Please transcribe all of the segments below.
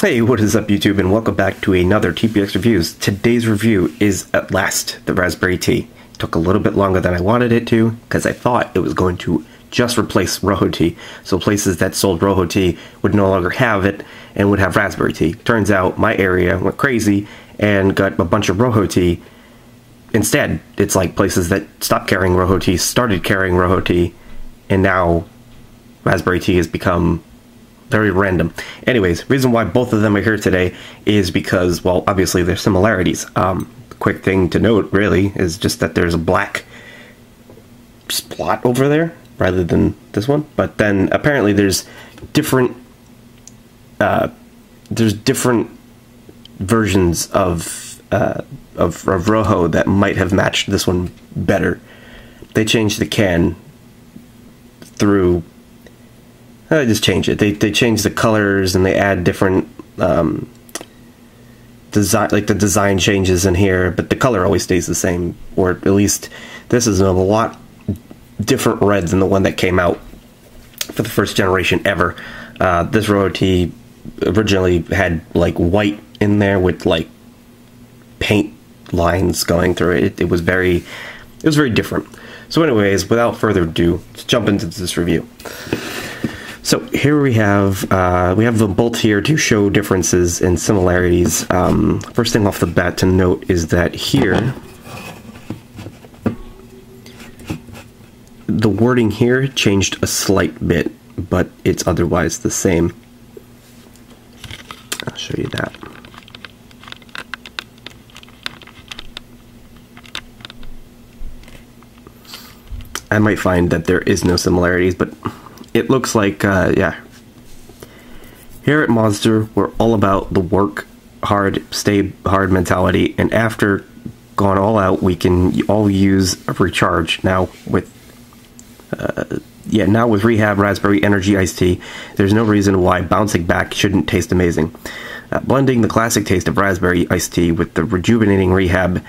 Hey, what is up YouTube, and welcome back to another TPX Reviews. Today's review is at last the Raspberry Tea. It took a little bit longer than I wanted it to, because I thought it was going to just replace Rojo Tea, so places that sold Rojo Tea would no longer have it and would have Raspberry Tea. Turns out my area went crazy and got a bunch of Rojo Tea. Instead, it's like places that stopped carrying Rojo Tea started carrying Rojo Tea, and now Raspberry Tea has become very random. Anyways, reason why both of them are here today is because, well, obviously there's similarities. Quick thing to note, really, is just that there's a black spot over there rather than this one. But then apparently there's different versions of Rojo that might have matched this one better. They changed the can through. I just change it. They change the colors and they add different design, like the design changes in here, but the color always stays the same. Or at least this is a lot different red than the one that came out for the first generation ever. This Rojo Tea originally had like white in there with like paint lines going through it. It was very different. So anyways, without further ado, let's jump into this review. So here we have them both here to show differences and similarities. First thing off the bat to note is that here, the wording here changed a slight bit, but it's otherwise the same. I'll show you that. I might find that there is no similarities, but it looks like, yeah. Here at Monster, we're all about the work hard, stay hard mentality, and after going all out, we can all use a recharge. Now with, now with Rehab Raspberry Energy Iced Tea, there's no reason why bouncing back shouldn't taste amazing. Blending the classic taste of Raspberry Iced Tea with the rejuvenating Rehab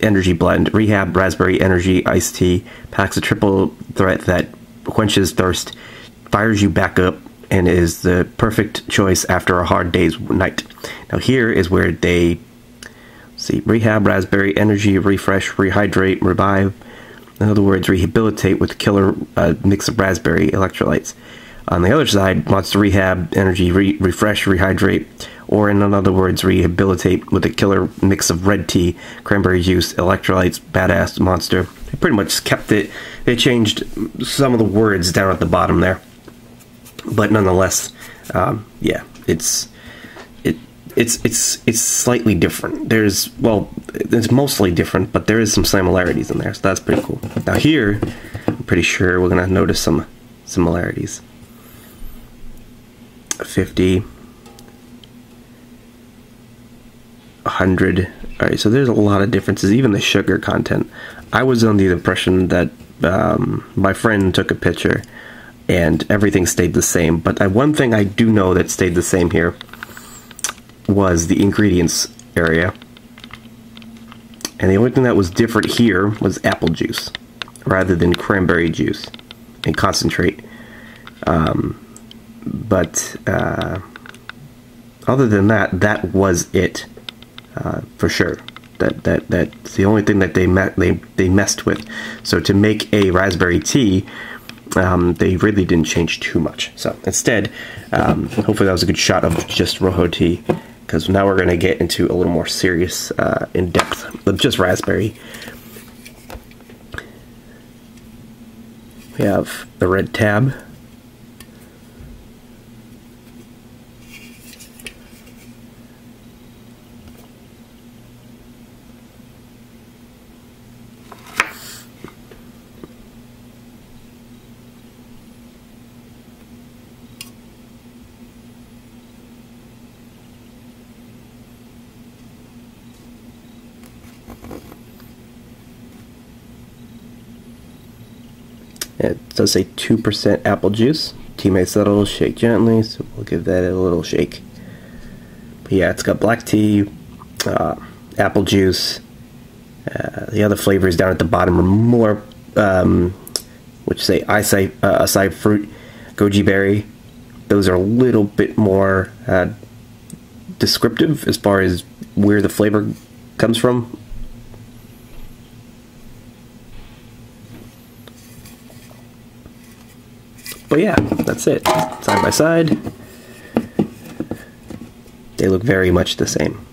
Energy Blend, Rehab Raspberry Energy Iced Tea packs a triple threat that quenches thirst, fires you back up, and is the perfect choice after a hard day's night. Now here is where they see Rehab Raspberry Energy Refresh, Rehydrate, Revive. In other words, rehabilitate with killer mix of raspberry electrolytes. On the other side, Monster Rehab Energy Refresh, Rehydrate, or in other words, rehabilitate with a killer mix of red tea, cranberry juice, electrolytes, badass Monster. They pretty much kept it. They changed some of the words down at the bottom there, but nonetheless, yeah, it's slightly different. It's mostly different, but there is some similarities in there, so that's pretty cool. Now here, I'm pretty sure we're gonna notice some similarities. 50, 100. All right, so there's a lot of differences, even the sugar content. I was under the impression that my friend took a picture and everything stayed the same, but one thing I do know that stayed the same here was the ingredients area, and the only thing that was different here was apple juice rather than cranberry juice and concentrate. But other than that, that was it for sure. That's the only thing that they messed with. So to make a raspberry tea, they really didn't change too much. So instead, hopefully that was a good shot of just Rojo Tea, because now we're going to get into a little more serious, in depth with just raspberry. We have the red tab. It does say 2% apple juice. Tea may settle, shake gently, so we'll give that a little shake. But yeah, it's got black tea, apple juice. The other flavors down at the bottom are more, which say acai fruit, goji berry, those are a little bit more descriptive as far as where the flavor comes from. But yeah, that's it. Side by side, they look very much the same.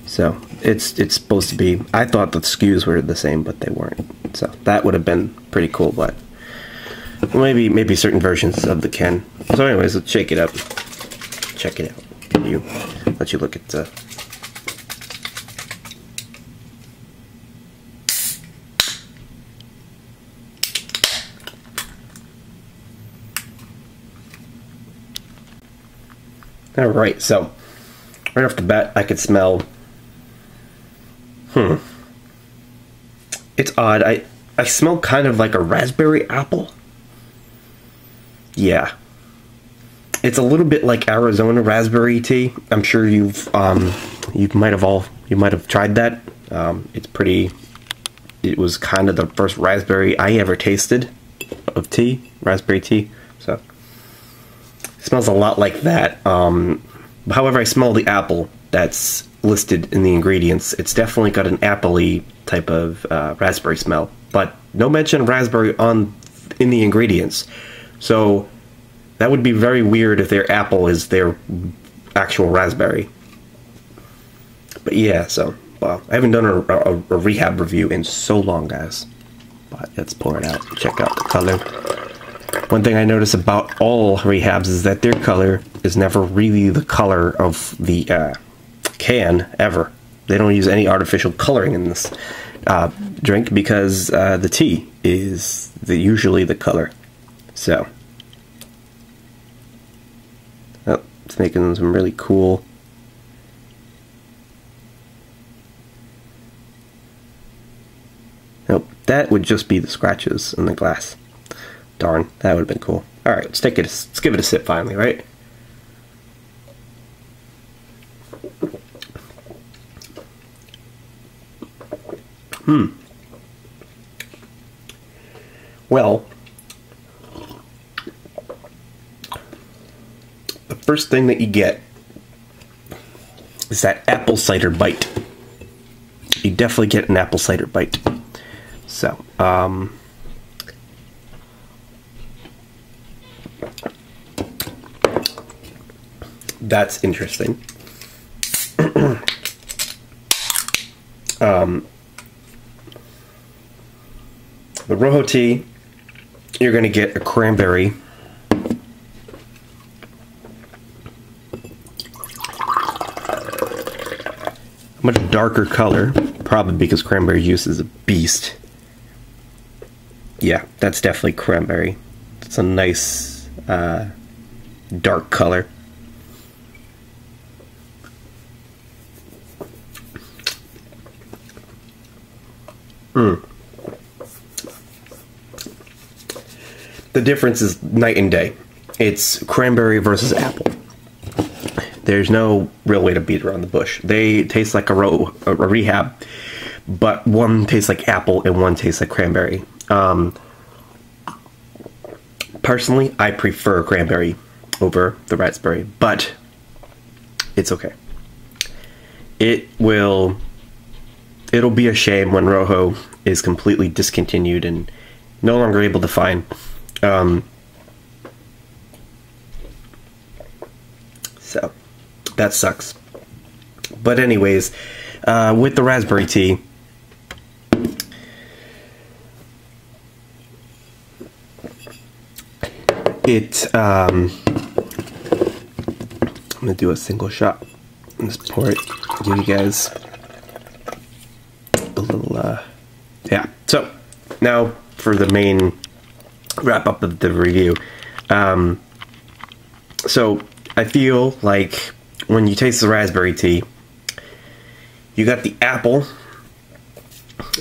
So it's supposed to be. I thought the SKUs were the same, but they weren't. So that would have been pretty cool. But maybe certain versions of the can. So anyways, let's shake it up. Check it out. Let you look at the. All right, so right off the bat, I could smell. It's odd. I smell kind of like a raspberry apple. Yeah. It's a little bit like Arizona raspberry tea. I'm sure you might have tried that. It's pretty. It was kind of the first raspberry I ever tasted of tea, raspberry tea. So it smells a lot like that. However, I smell the apple that's listed in the ingredients. It's definitely got an apple-y type of raspberry smell, but no mention of raspberry in the ingredients. So that would be very weird if their apple is their actual raspberry. But yeah, so well, I haven't done a Rehab review in so long, guys. But let's pour it out. Check out the color. One thing I notice about all Rehabs is that their color is never really the color of the can ever. They don't use any artificial coloring in this drink because the tea is usually the color. So it's making some really cool. Nope, that would just be the scratches in the glass. Darn, that would have been cool. All right, let's give it a sip finally, right? Well, the first thing that you get is that apple cider bite. You definitely get an apple cider bite. So, that's interesting. The Rojo Tea, you're going to get a cranberry. Much darker color, probably because cranberry juice is a beast. Yeah, that's definitely cranberry. It's a nice dark color. The difference is night and day. It's cranberry versus apple. There's no real way to beat around the bush. They taste like a Rehab, but one tastes like apple and one tastes like cranberry. Personally, I prefer cranberry over the raspberry, but it's okay. It'll be a shame when Rojo is completely discontinued and no longer able to find. So that sucks. But anyways, with the raspberry tea, I'm gonna do a single shot. Just pour it, give you guys a little, yeah. So now for the main wrap up of the review. So I feel like when you taste the raspberry tea, you got the apple,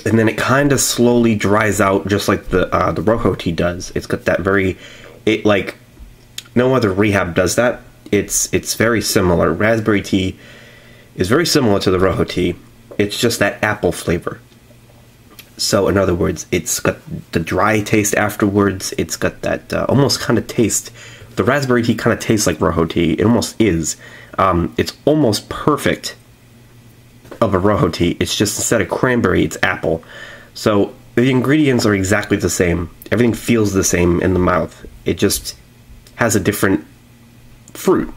and then it kind of slowly dries out, just like the Rojo Tea does. It's got that like no other Rehab does that. It's very similar. Raspberry tea is very similar to the Rojo Tea. It's just that apple flavor. So in other words, it's got the dry taste afterwards. It's got that almost kind of taste the raspberry tea kind of tastes like Rojo tea. It almost is. It's almost perfect of a Rojo tea. It's just instead of cranberry, it's apple. So the ingredients are exactly the same. Everything feels the same in the mouth. It just has a different fruit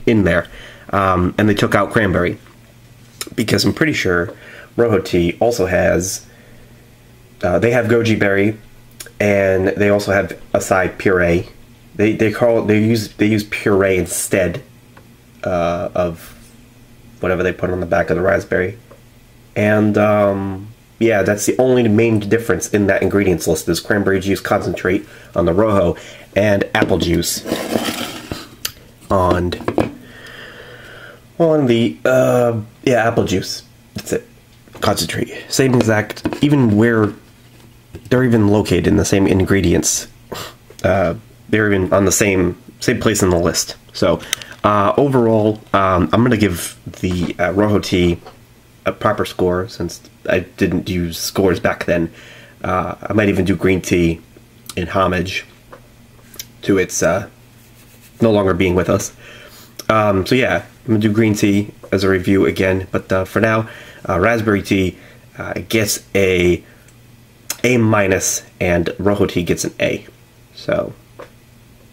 in there. And they took out cranberry, because I'm pretty sure Rojo tea also has, they have goji berry, and they also have acai puree. They use puree instead of whatever they put on the back of the raspberry. And yeah, that's the only main difference in that ingredients list is cranberry juice concentrate on the Rojo and apple juice on the yeah, apple juice. That's it. Concentrate. Same exact, even where they're even located in the same ingredients. They're even on the same place in the list. So overall, I'm gonna give the Rojo tea a proper score, since I didn't use scores back then. I might even do green tea in homage to its no longer being with us. So yeah, I'm gonna do green tea as a review again, but for now, raspberry tea gets a minus, and Rojo tea gets an A. So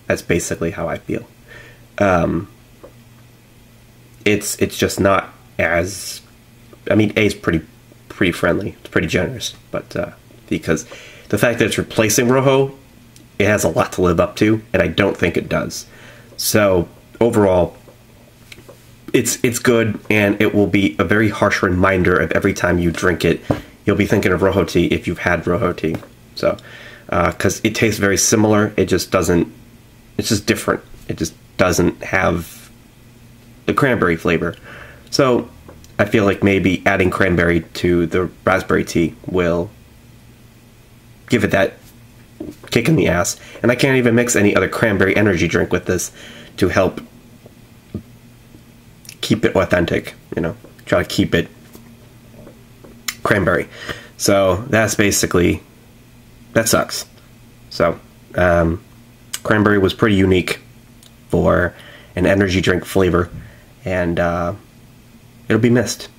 that's basically how I feel. It's just not as, I mean, A is pretty friendly. It's pretty generous, but because the fact that it's replacing Rojo, it has a lot to live up to, and I don't think it does. So overall, it's good, and it will be a very harsh reminder of every time you drink it, you'll be thinking of Rojo tea if you've had Rojo tea. So, because it tastes very similar, it just doesn't, it's just different. It just doesn't have the cranberry flavor. So, I feel like maybe adding cranberry to the raspberry tea will give it that kick in the ass. And I can't even mix any other cranberry energy drink with this to help keep it authentic, you know, try to keep it cranberry. So that's basically, that sucks. So cranberry was pretty unique for an energy drink flavor, and it'll be missed.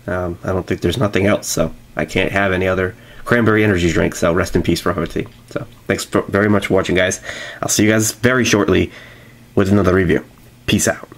I don't think there's nothing else, so I can't have any other cranberry energy drink, so rest in peace, Rojo tea. So thanks very much for watching, guys. I'll see you guys very shortly with another review. Peace out.